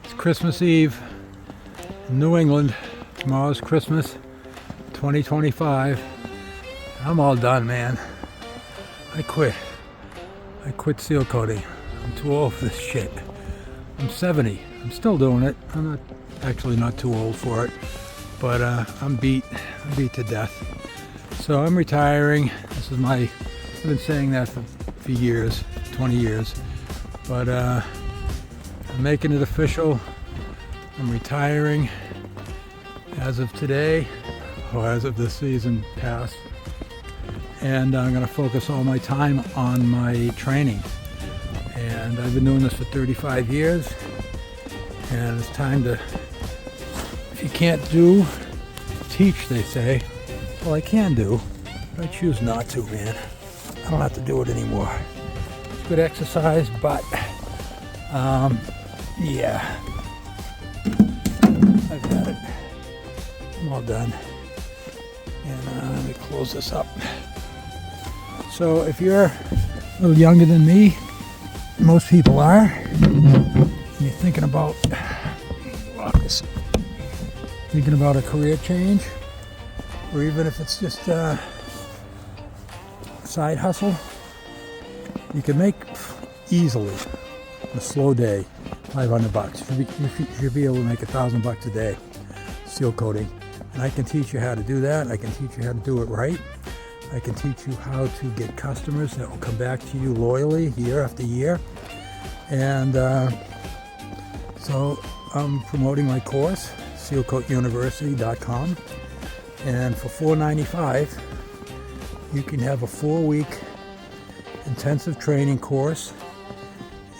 It's Christmas Eve in New England. Tomorrow's Christmas 2025. I'm all done, man. I quit seal coating. I'm too old for this shit. I'm 70. I'm still doing it. I'm not too old for it, but I'm beat to death. So I'm retiring. I've been saying that for years, 20 years, but I'm making it official. I'm retiring as of today, or as of this season past, and I'm going to focus all my time on my training. And I've been doing this for 35 years, and it's time to, if you can't do, teach, they say. Well, I can do, but I choose not to, man. I don't have to do it anymore. It's good exercise, but yeah, I've had it. I'm all done. And let me close this up. So if you're a little younger than me, most people are, and you're thinking about a career change, or even if it's just a side hustle, you can make easily a slow day $500. You should be able to make $1,000 a day seal coating, and I can teach you how to do that. I can teach you how to do it right. I can teach you how to get customers that will come back to you loyally year after year. And so I'm promoting my course, SealcoatUniversity.com, and for $4.95 you can have a 4-week intensive training course,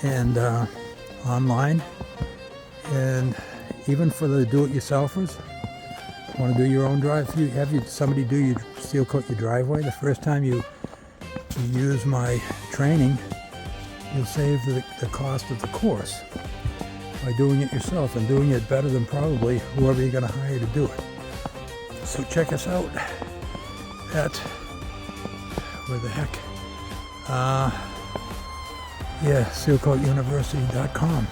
and online, and even for the do-it-yourselfers. Want to do your own drive? If you have somebody do your seal coat your driveway, the first time you use my training, you'll save the cost of the course by doing it yourself, and doing it better than probably whoever you're going to hire to do it. So check us out at, where the heck? SealcoatUniversity.com.